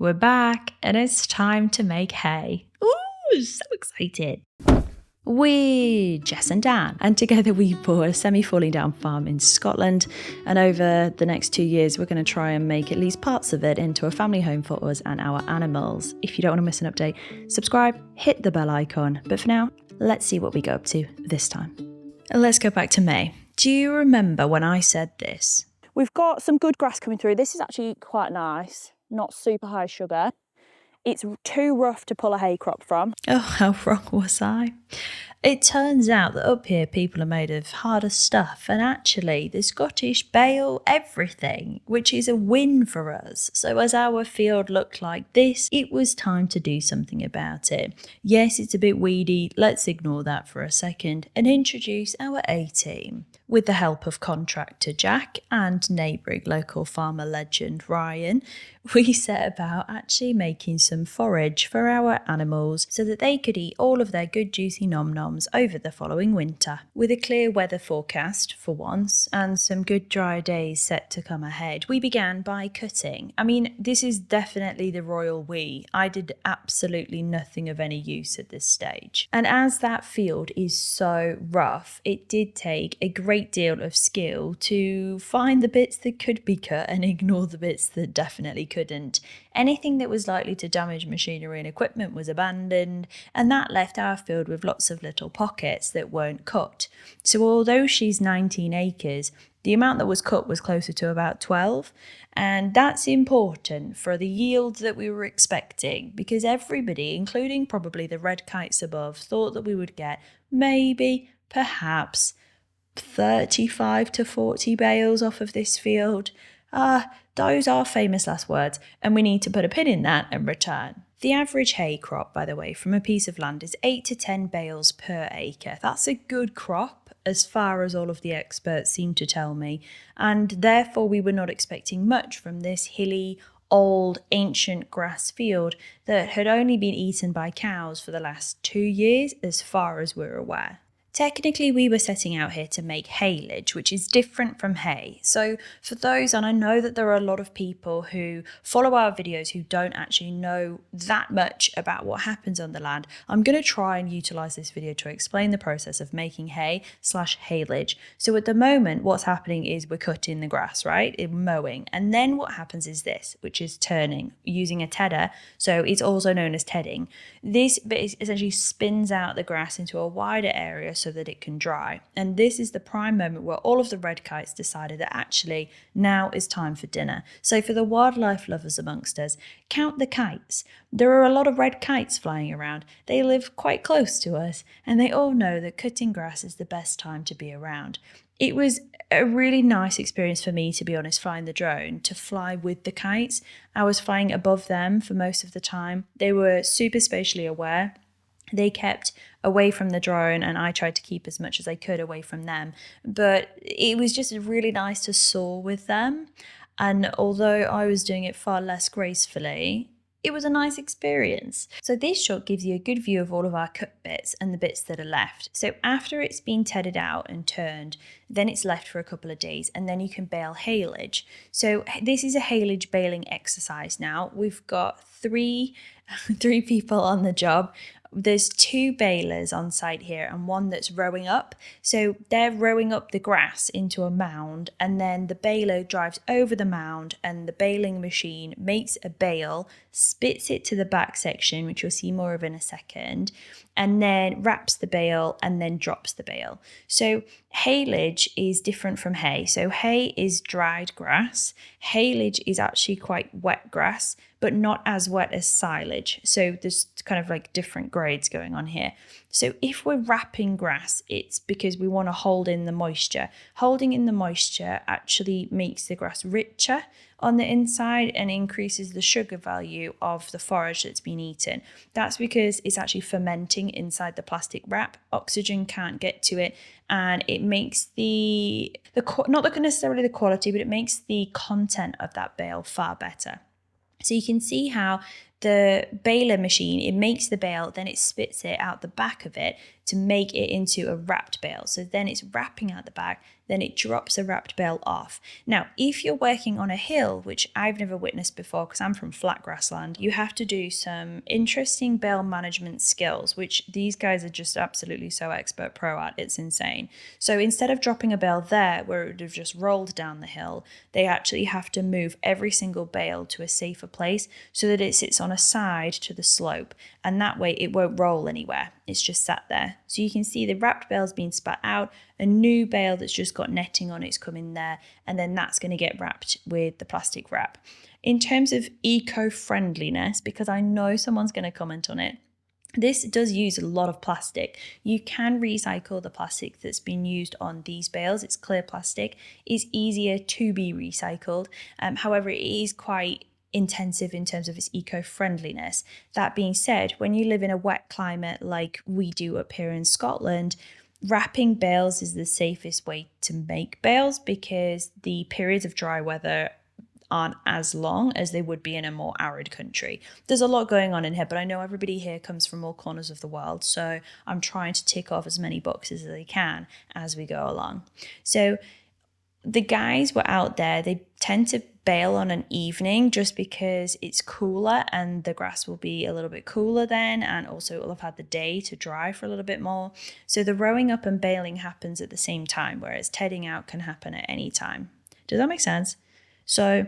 We're back and it's time to make hay. Ooh, so excited. We're Jess and Dan, and together we bought a semi-falling down farm in Scotland, and over the next 2 years we're going to try and make at least parts of it into a family home for us and our animals. If you don't want to miss an update, subscribe, hit the bell icon, but for now, let's see what we go up to this time. Let's go back to May. Do you remember when I said this? We've got some good grass coming through. This is actually quite nice, not super high sugar. It's too rough to pull a hay crop from. Oh, how wrong was I? It turns out that up here people are made of harder stuff, and actually the Scottish bale everything, which is a win for us. So as our field looked like this, it was time to do something about it. Yes, it's a bit weedy, let's ignore that for a second and introduce our A-team. With the help of contractor Jack and neighbouring local farmer legend Ryan, we set about actually making some forage for our animals so that they could eat all of their good juicy nom-noms over the following winter. With a clear weather forecast for once and some good dry days set to come ahead, we began by cutting. I mean, this is definitely the royal we. I did absolutely nothing of any use at this stage. And as that field is so rough, it did take a great deal of skill to find the bits that could be cut and ignore the bits that definitely couldn't. Anything that was likely to damage machinery and equipment was abandoned, and that left our field with lots of little pockets that weren't cut. So although she's 19 acres, the amount that was cut was closer to about 12, and that's important for the yield that we were expecting, because everybody, including probably the red kites above, thought that we would get maybe, perhaps, 35 to 40 bales off of this field. Those are famous last words, and we need to put a pin in that and return. The average hay crop, by the way, from a piece of land is 8 to 10 bales per acre. That's a good crop, as far as all of the experts seem to tell me, and therefore we were not expecting much from this hilly, old, ancient grass field that had only been eaten by cows for the last 2 years, as far as we're aware. Technically, we were setting out here to make haylage, which is different from hay. So for those, and I know that there are a lot of people who follow our videos who don't actually know that much about what happens on the land, I'm going to try and utilize this video to explain the process of making hay/haylage. So at the moment, what's happening is we're cutting the grass, right? In mowing. And then what happens is this, which is turning using a tedder. So it's also known as tedding. This bit essentially spins out the grass into a wider area so that it can dry. And this is the prime moment where all of the red kites decided that actually now is time for dinner. So for the wildlife lovers amongst us, count the kites. There are a lot of red kites flying around. They live quite close to us, and they all know that cutting grass is the best time to be around. It was a really nice experience for me, to be honest, flying the drone, to fly with the kites. I was flying above them for most of the time. They were super spatially aware. They kept away from the drone, and I tried to keep as much as I could away from them. But it was just really nice to soar with them. And although I was doing it far less gracefully, it was a nice experience. So this shot gives you a good view of all of our cut bits and the bits that are left. So after it's been tedded out and turned, then it's left for a couple of days, and then you can bale haylage. So this is a haylage baling exercise now. We've got three people on the job. There's 2 balers on site here and one that's rowing up. So they're rowing up the grass into a mound, and then the baler drives over the mound, and the baling machine makes a bale, spits it to the back section, which you'll see more of in a second, and then wraps the bale and then drops the bale. So haylage is different from hay. So hay is dried grass. Haylage is actually quite wet grass, but not as wet as silage. So there's kind of like different grades going on here. So if we're wrapping grass, it's because we want to hold in the moisture. Holding in the moisture actually makes the grass richer on the inside and increases the sugar value of the forage that's been eaten. That's because it's actually fermenting inside the plastic wrap. Oxygen can't get to it, and it makes not necessarily the quality, but it makes the content of that bale far better. So you can see how the baler machine, it makes the bale, then it spits it out the back of it to make it into a wrapped bale. So then it's wrapping out the back, then it drops a wrapped bale off. Now, if you're working on a hill, which I've never witnessed before because I'm from flat grassland, you have to do some interesting bale management skills, which these guys are just absolutely so expert pro at. It's insane. So instead of dropping a bale there where it would have just rolled down the hill, they actually have to move every single bale to a safer place so that it sits on a side to the slope, and that way it won't roll anywhere. It's just sat there. So you can see the wrapped bale's being spat out, a new bale that's just got netting on it's coming there, and then that's going to get wrapped with the plastic wrap. In terms of eco-friendliness, because I know someone's going to comment on it, this does use a lot of plastic. You can recycle the plastic that's been used on these bales. It's clear plastic. It's easier to be recycled. However, it is quite intensive in terms of its eco-friendliness. That being said, when you live in a wet climate like we do up here in Scotland, wrapping bales is the safest way to make bales because the periods of dry weather aren't as long as they would be in a more arid country. There's a lot going on in here, but I know everybody here comes from all corners of the world, so I'm trying to tick off as many boxes as I can as we go along. So the guys were out there, they tend to bale on an evening just because it's cooler and the grass will be a little bit cooler then, and also it will have had the day to dry for a little bit more. So the rowing up and baling happens at the same time, whereas tedding out can happen at any time. Does that make sense? So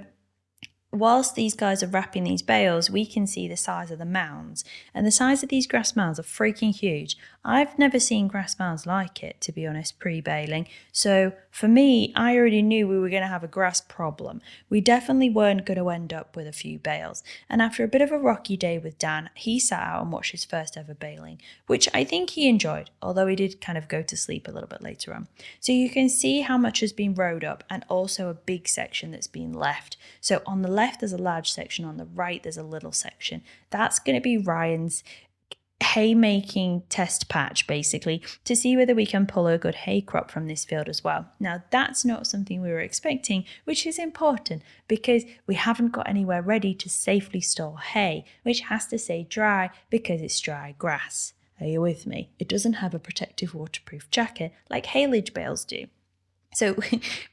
whilst these guys are wrapping these bales, we can see the size of the mounds, and the size of these grass mounds are freaking huge. I've never seen grass mounds like it, to be honest, pre-baling. So for me, I already knew we were going to have a grass problem. We definitely weren't going to end up with a few bales. And after a bit of a rocky day with Dan, he sat out and watched his first ever baling, which I think he enjoyed, although he did kind of go to sleep a little bit later on. So you can see how much has been rowed up and also a big section that's been left. So on the left, there's a large section. On the right, there's a little section. That's going to be Ryan's haymaking test patch, basically, to see whether we can pull a good hay crop from this field as well. Now, that's not something we were expecting, which is important because we haven't got anywhere ready to safely store hay, which has to stay dry because it's dry grass. Are you with me? It doesn't have a protective waterproof jacket like Haylage bales do. So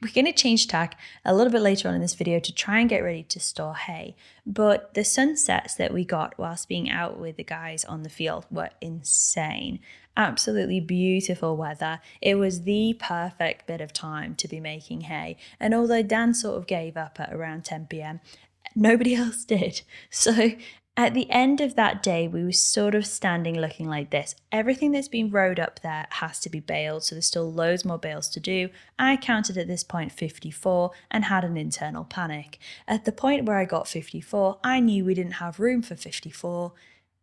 we're going to change tack a little bit later on in this video to try and get ready to store hay. But the sunsets that we got whilst being out with the guys on the field were insane. Absolutely beautiful weather. It was the perfect bit of time to be making hay. And although Dan sort of gave up at around 10 p.m, nobody else did. So at the end of that day, we were sort of standing looking like this. Everything that's been rowed up there has to be baled, so there's still loads more bales to do. I counted at this point 54 and had an internal panic. At the point where I got 54, I knew we didn't have room for 54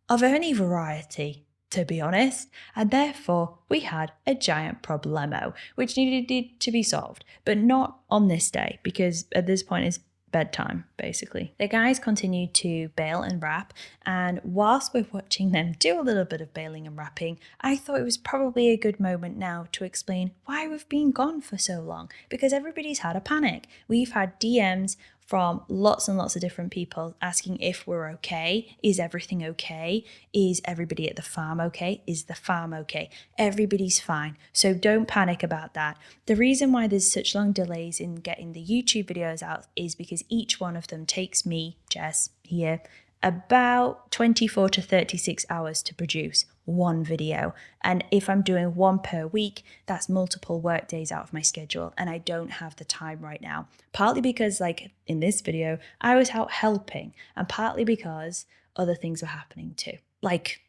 of any variety, to be honest, and therefore we had a giant problemo, which needed to be solved, but not on this day, because at this point it's bedtime, basically. The guys continued to bale and wrap, and whilst we're watching them do a little bit of baling and wrapping, I thought it was probably a good moment now to explain why we've been gone for so long, because everybody's had a panic. We've had DMs from lots and lots of different people asking if we're okay. Is everything okay? Is everybody at the farm okay? Is the farm okay? Everybody's fine. So don't panic about that. The reason why there's such long delays in getting the YouTube videos out is because each one of them takes me, Jess, here, about 24 to 36 hours to produce one video. And if I'm doing one per week, that's multiple work days out of my schedule, and I don't have the time right now. Partly because, like in this video, I was out helping, and partly because other things were happening too. Like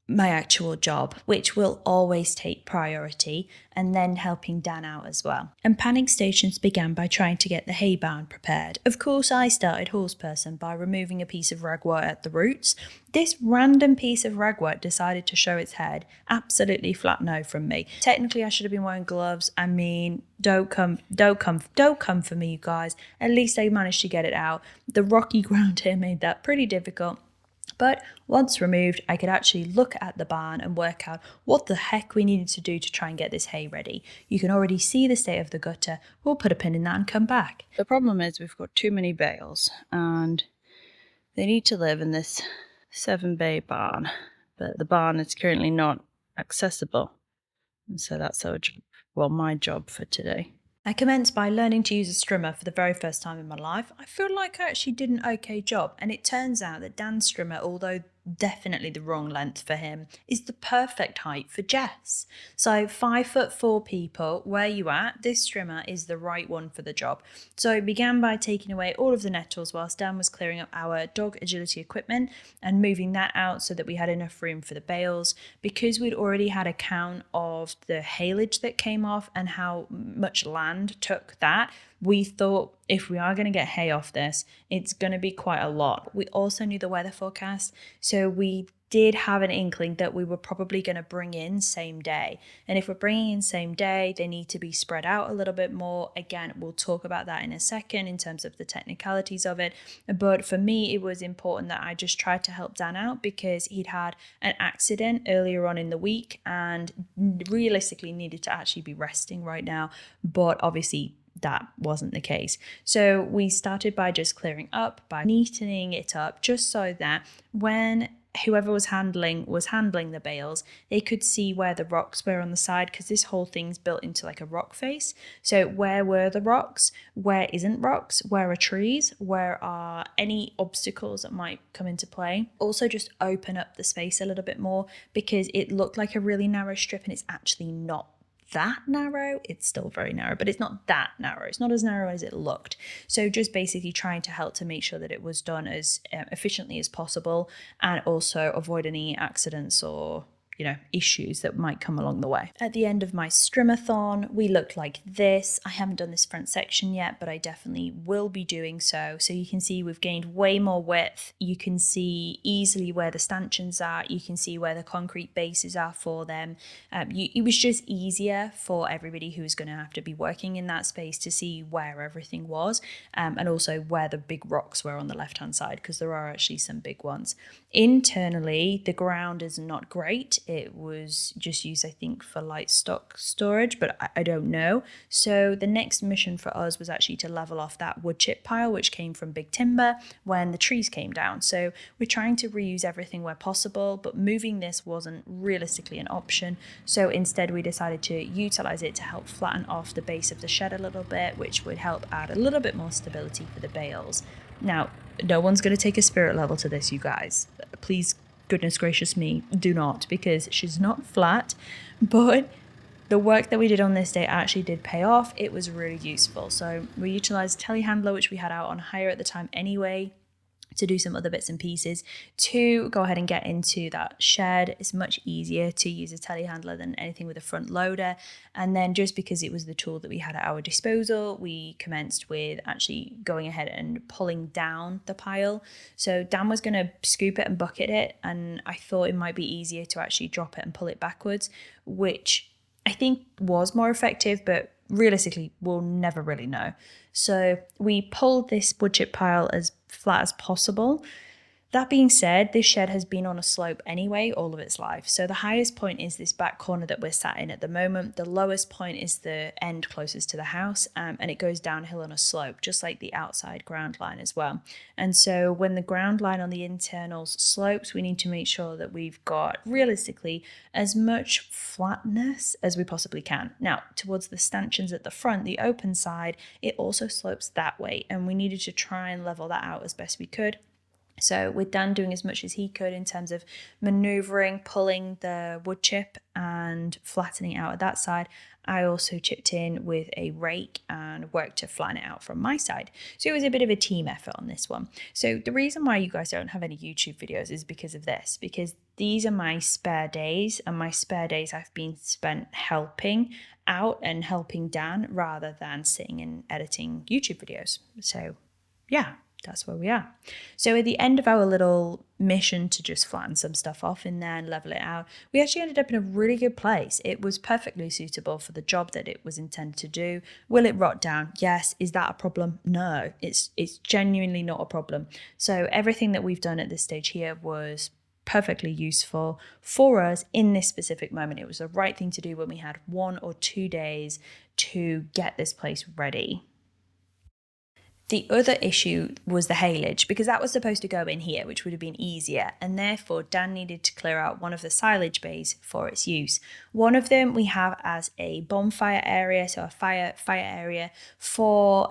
my actual job, which will always take priority, and then helping Dan out as well. And panic stations began by trying to get the hay barn prepared. Of course, I started horse person by removing a piece of ragwort at the roots. This random piece of ragwort decided to show its head. Absolutely flat no from me. Technically, I should have been wearing gloves. I mean, don't come for me, you guys. At least I managed to get it out. The rocky ground here made that pretty difficult. But once removed, I could actually look at the barn and work out what the heck we needed to do to try and get this hay ready. You can already see the state of the gutter. We'll put a pin in that and come back. The problem is we've got too many bales and they need to live in this 7-bay barn, but the barn is currently not accessible. And so that's our job, my job for today. I commenced by learning to use a strimmer for the very first time in my life. I feel like I actually did an okay job, and it turns out that Dan's strimmer, although definitely the wrong length for him, is the perfect height for Jess. So 5'4" people, where you at? This strimmer is the right one for the job. So I began by taking away all of the nettles whilst Dan was clearing up our dog agility equipment and moving that out so that we had enough room for the bales. Because we'd already had a count of the haylage that came off and how much land took that, we thought if we are going to get hay off this, it's going to be quite a lot. We also knew the weather forecast, so we did have an inkling that we were probably going to bring in same day. And if we're bringing in same day, they need to be spread out a little bit more. Again, we'll talk about that in a second in terms of the technicalities of it. But for me, it was important that I just tried to help Dan out because he'd had an accident earlier on in the week and realistically needed to actually be resting right now. But obviously, that wasn't the case. So we started by just clearing up, by neatening it up, just so that when whoever was handling the bales, they could see where the rocks were on the side, because this whole thing's built into like a rock face. So where were the rocks? Where isn't rocks? Where are trees? Where are any obstacles that might come into play? Also just open up the space a little bit more, because it looked like a really narrow strip and it's actually not that narrow. It's still very narrow, but it's not that narrow. It's not as narrow as it looked. So just basically trying to help to make sure that it was done as efficiently as possible and also avoid any accidents or issues that might come along the way. At the end of my strimmathon, we looked like this. I haven't done this front section yet, but I definitely will be doing so. So you can see we've gained way more width. You can see easily where the stanchions are. You can see where the concrete bases are for them. It was just easier for everybody who was going to have to be working in that space to see where everything was, and also where the big rocks were on the left-hand side, because there are actually some big ones. Internally, the ground is not great. It was just used, I think, for light stock storage, but I don't know. So the next mission for us was actually to level off that wood chip pile, which came from big timber when the trees came down. So we're trying to reuse everything where possible, but moving this wasn't realistically an option. So instead, we decided to utilize it to help flatten off the base of the shed a little bit, which would help add a little bit more stability for the bales. Now, no one's going to take a spirit level to this, you guys. Please, goodness gracious me, do not, because she's not flat. But the work that we did on this day actually did pay off. It was really useful. So we utilized a telehandler, which we had out on hire at the time anyway, to do some other bits and pieces to go ahead and get into that shed. It's much easier to use a telehandler than anything with a front loader. And then just because it was the tool that we had at our disposal, we commenced with actually going ahead and pulling down the pile. So Dan was going to scoop it and bucket it, and I thought it might be easier to actually drop it and pull it backwards, which I think was more effective, but realistically we'll never really know. So we pulled this wood chip pile as flat as possible. That being said, this shed has been on a slope anyway all of its life. So the highest point is this back corner that we're sat in at the moment. The lowest point is the end closest to the house, and it goes downhill on a slope, just like the outside ground line as well. And so when the ground line on the internals slopes, we need to make sure that we've got realistically as much flatness as we possibly can. Now, towards the stanchions at the front, the open side, it also slopes that way, and we needed to try and level that out as best we could. So with Dan doing as much as he could in terms of maneuvering, pulling the wood chip and flattening it out at that side, I also chipped in with a rake and worked to flatten it out from my side. So it was a bit of a team effort on this one. So the reason why you guys don't have any YouTube videos is because of this, because these are my spare days, and my spare days I've been spent helping out and helping Dan rather than sitting and editing YouTube videos. So yeah, that's where we are. So at the end of our little mission to just flatten some stuff off in there and level it out, we actually ended up in a really good place. It was perfectly suitable for the job that it was intended to do. Will it rot down? Yes. Is that a problem? No, it's genuinely not a problem. So everything that we've done at this stage here was perfectly useful for us in this specific moment. It was the right thing to do when we had 1 or 2 days to get this place ready. The other issue was the haylage, because that was supposed to go in here, which would have been easier, and therefore Dan needed to clear out one of the silage bays for its use. One of them we have as a bonfire area, so a fire area for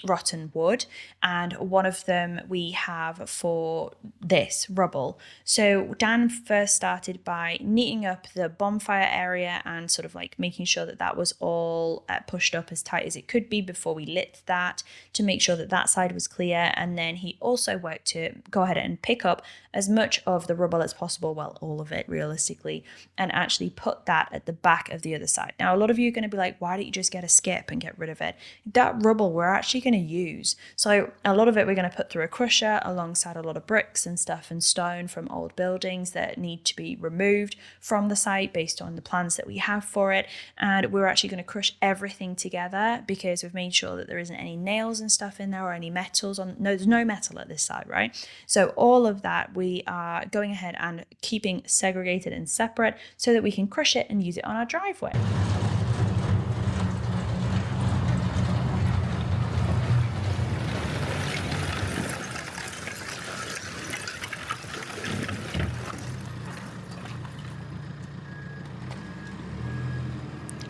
rotten wood, and one of them we have for this rubble. So Dan first started by neating up the bonfire area and sort of like making sure that that was all pushed up as tight as it could be before we lit that, to make sure that that side was clear. And then he also worked to go ahead and pick up as much of the rubble as possible, well, all of it realistically, and actually put that at the back of the other side. Now, a lot of you are going to be like, why don't you just get a skip and get rid of it? That rubble we're actually going to use. So a lot of it we're going to put through a crusher alongside a lot of bricks and stuff and stone from old buildings that need to be removed from the site based on the plans that we have for it. And we're actually going to crush everything together because we've made sure that there isn't any nails and stuff in there or any metals on. No, there's no metal at this side, right? So all of that we are going ahead and keeping segregated and separate so that we can crush it and use it on our driveway.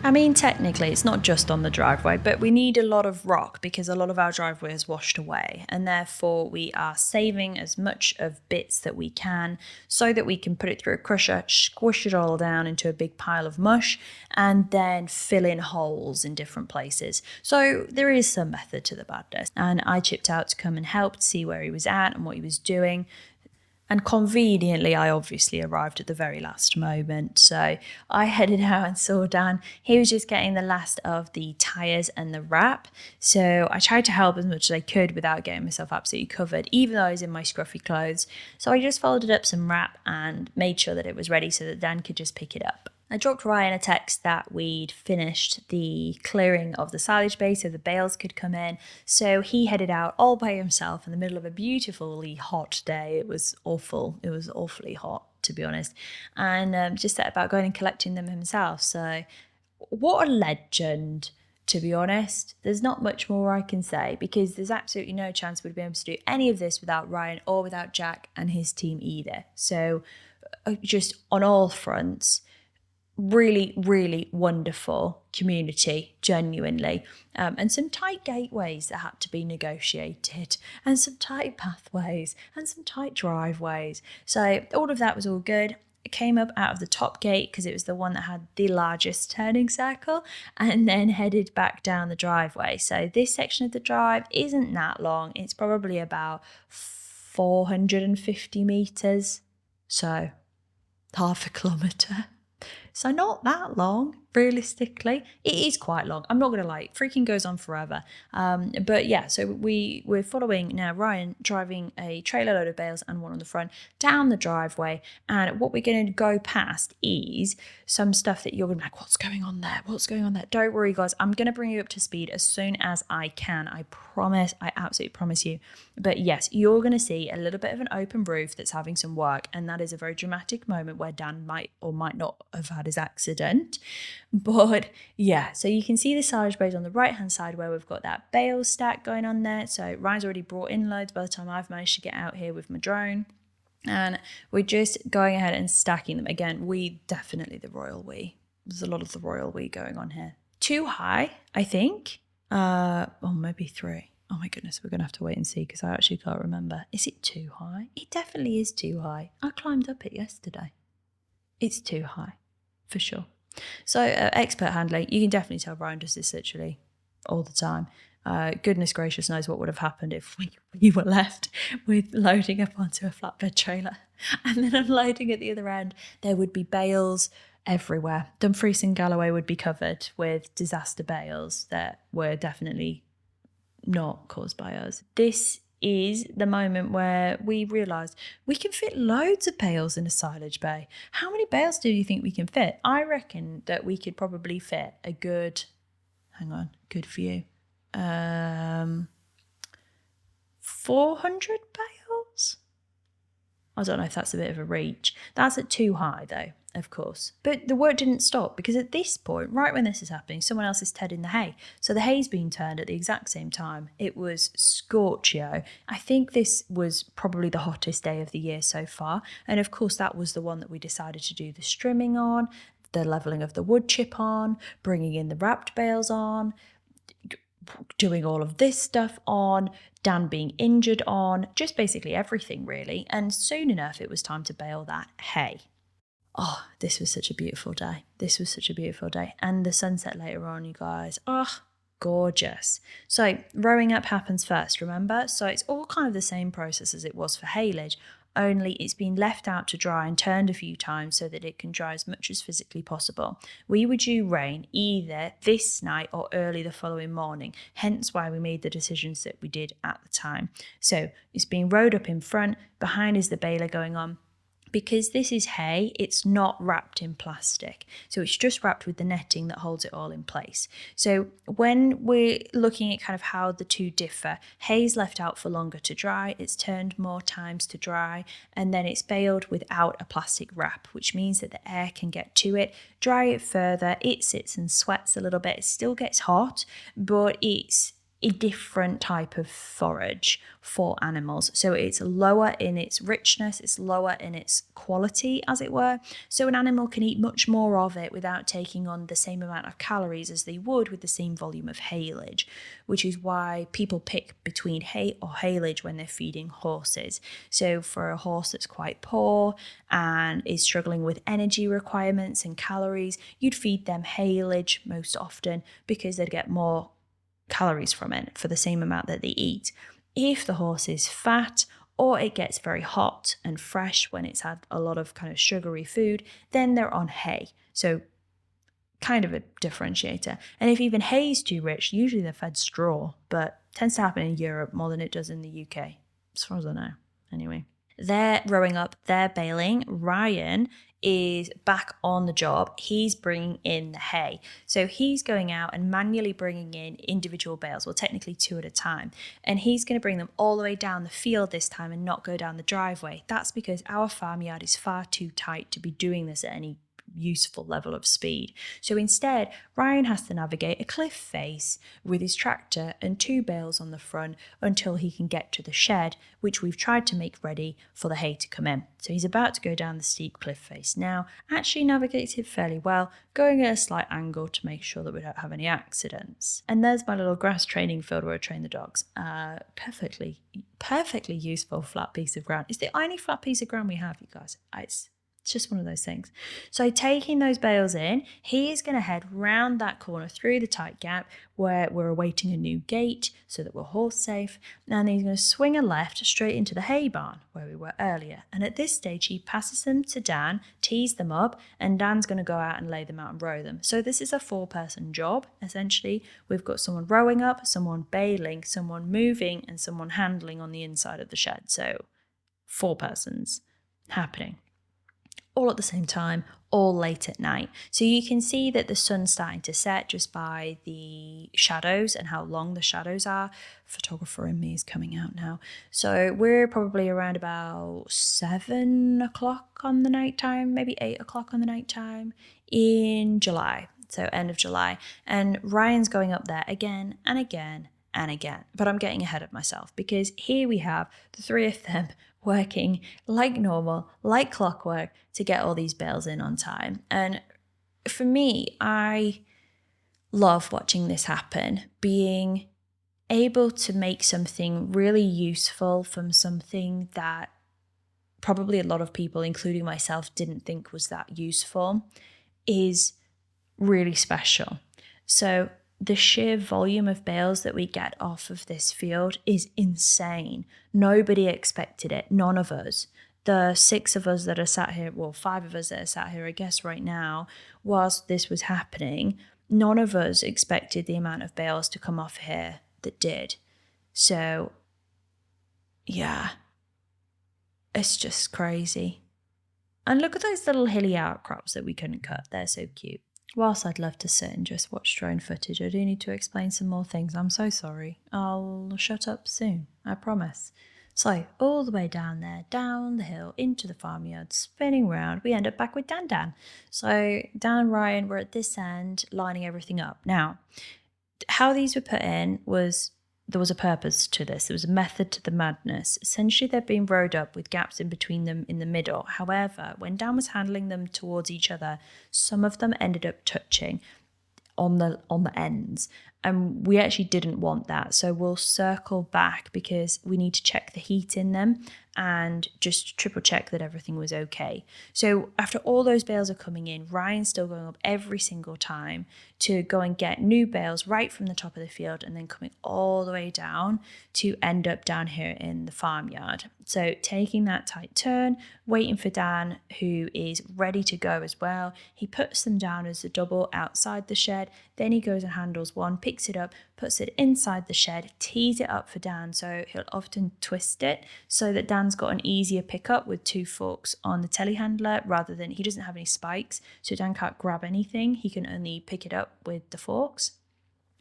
I mean, technically, it's not just on the driveway, but we need a lot of rock because a lot of our driveway is washed away. And therefore, we are saving as much of bits that we can so that we can put it through a crusher, squish it all down into a big pile of mush, and then fill in holes in different places. So there is some method to the madness. And I chipped out to come and help to see where he was at and what he was doing. And conveniently, I obviously arrived at the very last moment. So I headed out and saw Dan. He was just getting the last of the tyres and the wrap. So I tried to help as much as I could without getting myself absolutely covered, even though I was in my scruffy clothes. So I just folded up some wrap and made sure that it was ready so that Dan could just pick it up. I dropped Ryan a text that we'd finished the clearing of the silage bay so the bales could come in. So he headed out all by himself in the middle of a beautifully hot day. It was awful. It was awfully hot, to be honest. And just set about going and collecting them himself. So what a legend, to be honest. There's not much more I can say because there's absolutely no chance we'd be able to do any of this without Ryan or without Jack and his team either. So just on all fronts, really, really wonderful community, genuinely. And some tight gateways that had to be negotiated, and some tight pathways, and some tight driveways. So all of that was all good. It came up out of the top gate because it was the one that had the largest turning circle, and then headed back down the driveway. So this section of the drive isn't that long. It's probably about 450 metres. So half a kilometre. So not that long, realistically. It is quite long. I'm not going to lie. It freaking goes on forever. But yeah, so we're following now Ryan driving a trailer load of bales and one on the front down the driveway. And what we're going to go past is some stuff that you're going to be like, what's going on there? What's going on there? Don't worry, guys. I'm going to bring you up to speed as soon as I can. I promise. I absolutely promise you. But yes, you're going to see a little bit of an open roof that's having some work. And that is a very dramatic moment where Dan might or might not have had his accident. But yeah, so you can see the silage bays on the right hand side where we've got that bale stack going on there. So Ryan's already brought in loads by the time I've managed to get out here with my drone. And we're just going ahead and stacking them. Again, the royal we. There's a lot of the royal we going on here. Too high, I think. Maybe 3. Oh my goodness, we're going to have to wait and see because I actually can't remember. Is it too high? It definitely is too high. I climbed up it yesterday. It's too high, for sure. So expert handling, you can definitely tell Brian does this literally all the time. Goodness gracious knows what would have happened if we were left with loading up onto a flatbed trailer and then unloading at the other end. There would be bales everywhere. Dumfries and Galloway would be covered with disaster bales that were definitely not caused by us. This is the moment where we realised we can fit loads of bales in a silage bay. How many bales do you think we can fit? I reckon that we could probably fit a good, good for you, 400 bales? I don't know if that's a bit of a reach. That's at too high though, of course. But the work didn't stop because at this point, right when this is happening, someone else is tedding the hay. So the hay's being turned at the exact same time. It was scorchio. I think this was probably the hottest day of the year so far. And of course, that was the one that we decided to do the strimming on, the levelling of the wood chip on, bringing in the wrapped bales on, doing all of this stuff on, Dan being injured on, just basically everything really. And soon enough, it was time to bale that hay. Oh, this was such a beautiful day. This was such a beautiful day. And the sunset later on, you guys, oh, gorgeous. So rowing up happens first, remember? So it's all kind of the same process as it was for haylage, only it's been left out to dry and turned a few times so that it can dry as much as physically possible. We were due rain either this night or early the following morning, hence why we made the decisions that we did at the time. So it's being rowed up in front, behind is the baler going on. Because this is hay, it's not wrapped in plastic. So it's just wrapped with the netting that holds it all in place. So when we're looking at kind of how the two differ, hay's left out for longer to dry, it's turned more times to dry, and then it's baled without a plastic wrap, which means that the air can get to it, dry it further, it sits and sweats a little bit, it still gets hot, but it's a different type of forage for animals. So it's lower in its richness, it's lower in its quality, as it were. So an animal can eat much more of it without taking on the same amount of calories as they would with the same volume of haylage, which is why people pick between hay or haylage when they're feeding horses. So for a horse that's quite poor and is struggling with energy requirements and calories, you'd feed them haylage most often because they'd get more calories from it for the same amount that they eat. If the horse is fat or it gets very hot and fresh when it's had a lot of kind of sugary food, then they're on hay. So kind of a differentiator. And if even hay is too rich, usually they're fed straw, but tends to happen in Europe more than it does in the UK, as far as I know. Anyway, they're rowing up, they're baling. Ryan is back on the job. He's bringing in the hay. So he's going out and manually bringing in individual bales, well, technically 2 at a time. And he's going to bring them all the way down the field this time and not go down the driveway. That's because our farmyard is far too tight to be doing this at any useful level of speed. So instead, Ryan has to navigate a cliff face with his tractor and 2 bales on the front until he can get to the shed, which we've tried to make ready for the hay to come in. So he's about to go down the steep cliff face now, actually navigates it fairly well, going at a slight angle to make sure that we don't have any accidents. And there's my little grass training field where I train the dogs. Perfectly useful flat piece of ground. It's the only flat piece of ground we have, you guys. It's just one of those things. So taking those bales in, he is going to head round that corner through the tight gap where we're awaiting a new gate so that we're horse safe. And he's going to swing a left straight into the hay barn where we were earlier. And at this stage, he passes them to Dan, tees them up, and Dan's going to go out and lay them out and row them. So this is a 4-person job, essentially. We've got someone rowing up, someone baling, someone moving, and someone handling on the inside of the shed. So 4 persons happening. All at the same time, all late at night. So you can see that the sun's starting to set just by the shadows and how long the shadows are. Photographer in me is coming out now. So we're probably around about 7 o'clock on the night time, maybe 8 o'clock on the night time in July. So end of July. And Ryan's going up there again and again and again. But I'm getting ahead of myself because here we have the 3 of them working like normal, like clockwork, to get all these bales in on time. And for me, I love watching this happen, being able to make something really useful from something that probably a lot of people, including myself, didn't think was that useful is really special. So the sheer volume of bales that we get off of this field is insane. Nobody expected it, none of us. The 6 of us that are sat here, well, 5 of us that are sat here, I guess right now, whilst this was happening, none of us expected the amount of bales to come off here that did. So, yeah, it's just crazy. And look at those little hilly outcrops that we couldn't cut. They're so cute. Whilst I'd love to sit and just watch drone footage, I do need to explain some more things. I'm so sorry. I'll shut up soon, I promise. So all the way down there, down the hill, into the farmyard, spinning round, we end up back with Dan. So Dan and Ryan were at this end, lining everything up. Now, how these were put in was there was a purpose to this. There was a method to the madness. Essentially, they'd been rowed up with gaps in between them in the middle. However, when Dan was handling them towards each other, some of them ended up touching on the ends, and we actually didn't want that, so we'll circle back because we need to check the heat in them and just triple check that everything was okay. So after all those bales are coming in, Ryan's still going up every single time to go and get new bales right from the top of the field and then coming all the way down to end up down here in the farmyard. So taking that tight turn, waiting for Dan, who is ready to go as well. He puts them down as a double outside the shed, then he goes and handles one, picks it up, puts it inside the shed, tees it up for Dan, so he'll often twist it so that Dan's got an easier pickup with 2 forks on the telehandler rather than, he doesn't have any spikes, so Dan can't grab anything, he can only pick it up with the forks.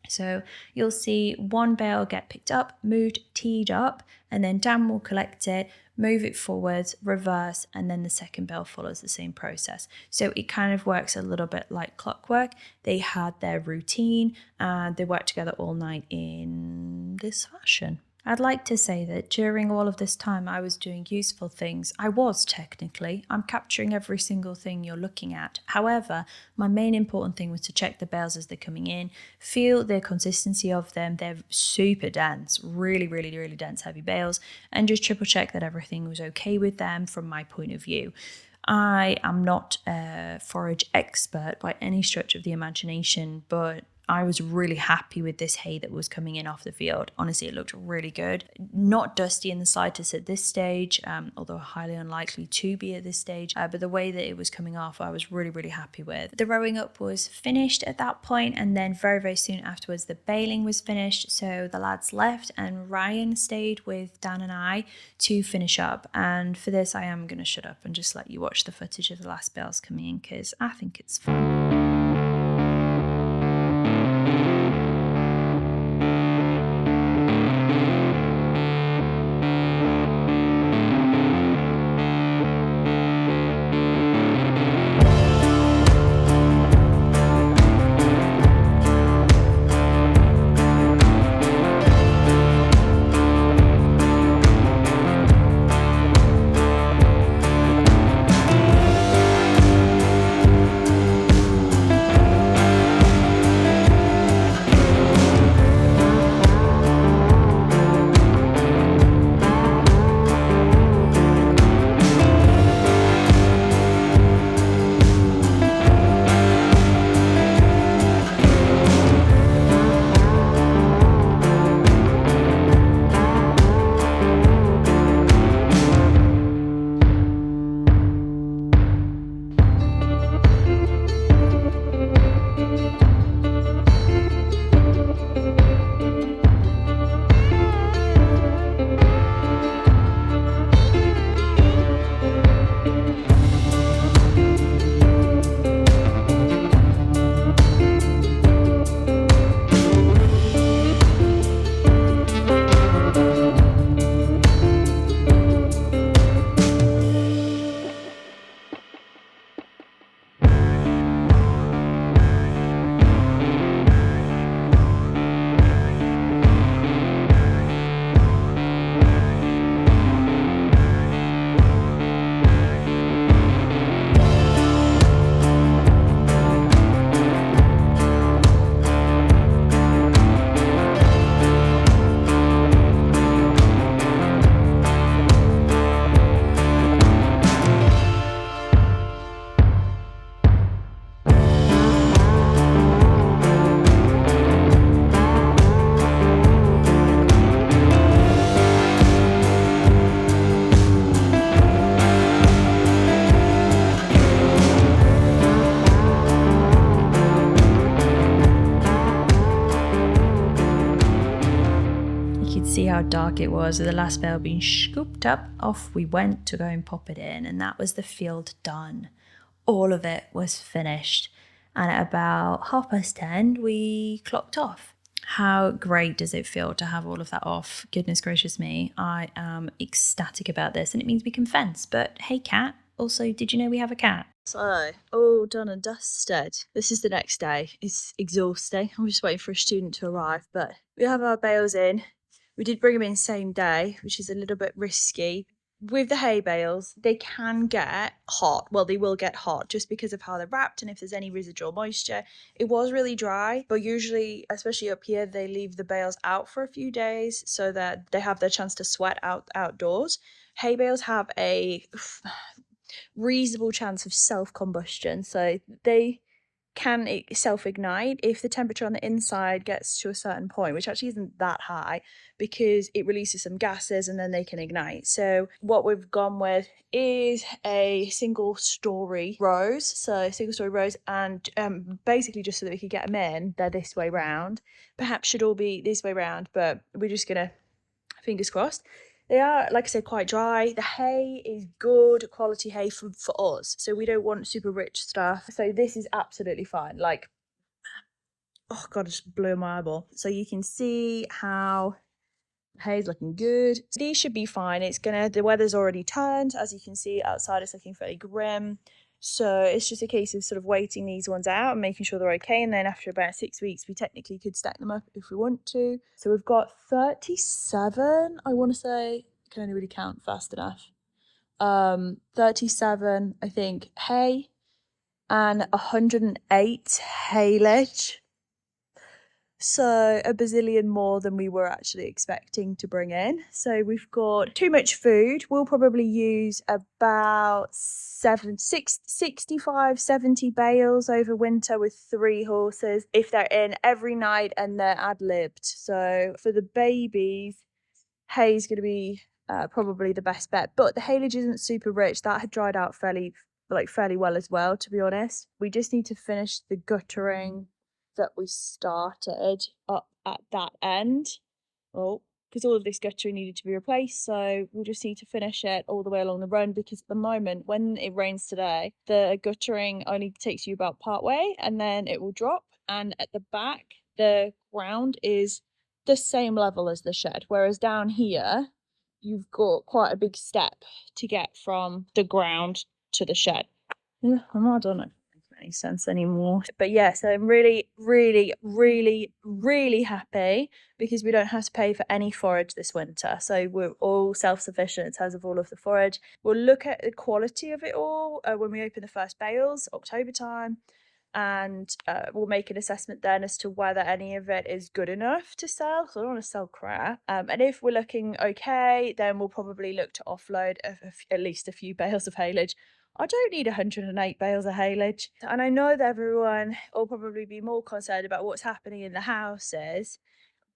So you'll see one bale get picked up, moved, teed up, and then Dan will collect it, move it forwards, reverse, and then the second bale follows the same process. So it kind of works a little bit like clockwork. They had their routine and they worked together all night in this fashion. I'd like to say that during all of this time I was doing useful things. I was technically. I'm capturing every single thing you're looking at. However, my main important thing was to check the bales as they're coming in, feel the consistency of them. They're super dense, really, really, really dense, heavy bales, and just triple check that everything was okay with them from my point of view. I am not a forage expert by any stretch of the imagination, but I was really happy with this hay that was coming in off the field. Honestly, it looked really good. Not dusty in the slightest at this stage, although highly unlikely to be at this stage. But the way that it was coming off, I was really, really happy with. The rowing up was finished at that point, and then very, very soon afterwards, the baling was finished. So the lads left, and Ryan stayed with Dan and I to finish up. And for this, I am going to shut up and just let you watch the footage of the last bales coming in because I think it's fun. See how dark it was with the last bale being scooped up. Off we went to go and pop it in, and that was the field done. All of it was finished, and at about 10:30 we clocked off. How great does it feel to have all of that off? Goodness gracious me, I am ecstatic about this, and it means we can fence. But hey, cat, also, did you know we have a cat? So, all done and dusted. This is the next day. It's exhausting. I'm just waiting for a student to arrive, but we have our bales in. We did bring them in same day, which is a little bit risky. With the hay bales, they can get hot. Well, they will get hot just because of how they're wrapped and if there's any residual moisture. It was really dry, but usually, especially up here, they leave the bales out for a few days so that they have their chance to sweat outdoors. Hay bales have a reasonable chance of self-combustion, so they can self-ignite if the temperature on the inside gets to a certain point, which actually isn't that high because it releases some gases and then they can ignite. So what we've gone with is a single story rose, and basically just so that we could get them in, they're this way round. Perhaps should all be this way round, but we're just gonna, fingers crossed. They are, like I said, quite dry. The hay is good quality hay for us, so we don't want super rich stuff. So this is absolutely fine. Like, oh god, it just blew my eyeball. So you can see how hay's looking good. These should be fine. The weather's already turned. As you can see outside, it's looking fairly grim. So it's just a case of sort of waiting these ones out and making sure they're okay. And then after about 6 weeks, we technically could stack them up if we want to. So we've got 37, I want to say. I can only really count fast enough. 37, I think, hay and 108 haylage. So a bazillion more than we were actually expecting to bring in. So we've got too much food. We'll probably use about 65, 70 bales over winter with 3 horses if they're in every night and they're ad-libbed. So for the babies, hay's going to be probably the best bet. But the haylage isn't super rich. That had dried out fairly well as well, to be honest. We just need to finish the guttering that we started up at that end. Oh, because all of this guttering needed to be replaced, so we'll just need to finish it all the way along the run, because at the moment, when it rains today, the guttering only takes you about part way and then it will drop, and at the back the ground is the same level as the shed, whereas down here you've got quite a big step to get from the ground to the shed. I don't know any sense anymore, but yeah, so I'm really happy because we don't have to pay for any forage this winter, so we're all self-sufficient in terms of all of the forage. We'll look at the quality of it all when we open the first bales October time, and we'll make an assessment then as to whether any of it is good enough to sell, so I don't want to sell crap, and if we're looking okay, then we'll probably look to offload at least a few bales of haylage. I don't need 108 bales of haylage. And I know that everyone will probably be more concerned about what's happening in the houses,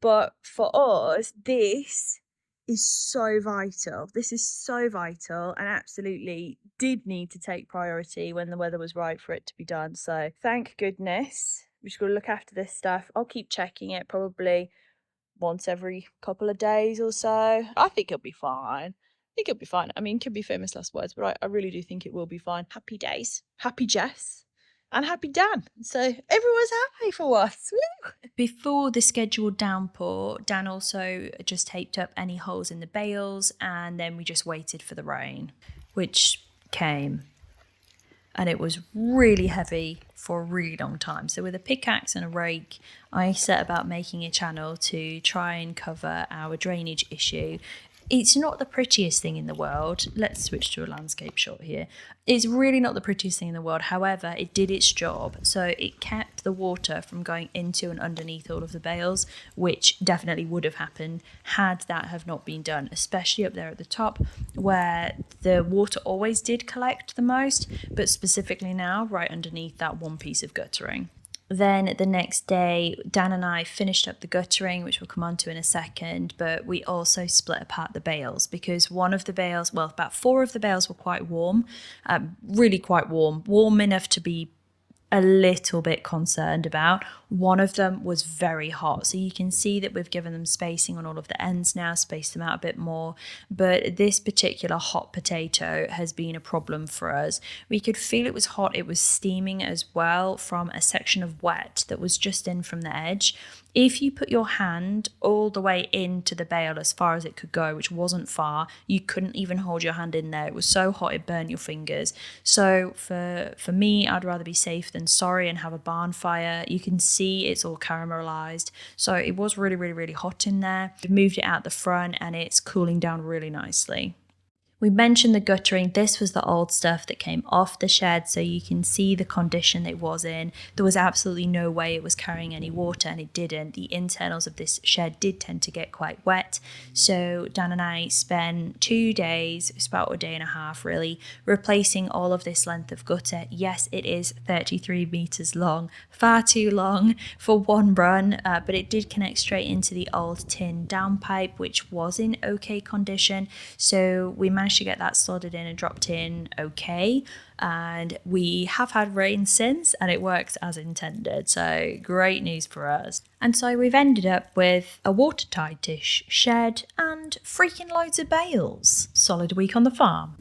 but for us, this is so vital. This is so vital and absolutely did need to take priority when the weather was right for it to be done. So thank goodness. We're just going to look after this stuff. I'll keep checking it probably once every couple of days or so. I think it'll be fine. I mean, could be famous last words, but I really do think it will be fine. Happy days. Happy Jess. And happy Dan. So everyone's happy for us. Woo! Before the scheduled downpour, Dan also just taped up any holes in the bales, and then we just waited for the rain, which came. And it was really heavy for a really long time. So with a pickaxe and a rake, I set about making a channel to try and cover our drainage issue. It's not the prettiest thing in the world. Let's switch to a landscape shot here. It's really not the prettiest thing in the world. However, it did its job. So it kept the water from going into and underneath all of the bales, which definitely would have happened had that have not been done, especially up there at the top where the water always did collect the most, but specifically now right underneath that one piece of guttering. Then the next day, Dan and I finished up the guttering, which we'll come on to in a second, but we also split apart the bales because one of the bales, well, about 4 of the bales were quite warm, really quite warm enough to be a little bit concerned about. One of them was very hot, so you can see that we've given them spacing on all of the ends now, spaced them out a bit more, but this particular hot potato has been a problem for us. We could feel it was hot. It was steaming as well from a section of wet that was just in from the edge. If you put your hand all the way into the bale as far as it could go, which wasn't far, you couldn't even hold your hand in there. It was so hot it burnt your fingers. So for me, I'd rather be safe than sorry and have a barn fire. You can see it's all caramelized. So it was really, really, really hot in there. We moved it out the front and it's cooling down really nicely. We mentioned the guttering. This was the old stuff that came off the shed, so you can see the condition it was in. There was absolutely no way it was carrying any water, and it didn't. The internals of this shed did tend to get quite wet. So Dan and I spent 2 days, it's about a day and a half really, replacing all of this length of gutter. Yes, it is 33 meters long, far too long for one run, but it did connect straight into the old tin downpipe, which was in okay condition. So we managed to get that slotted in and dropped in okay, and we have had rain since and it works as intended, so great news for us. And so we've ended up with a watertight-ish shed and freaking loads of bales. Solid week on the farm.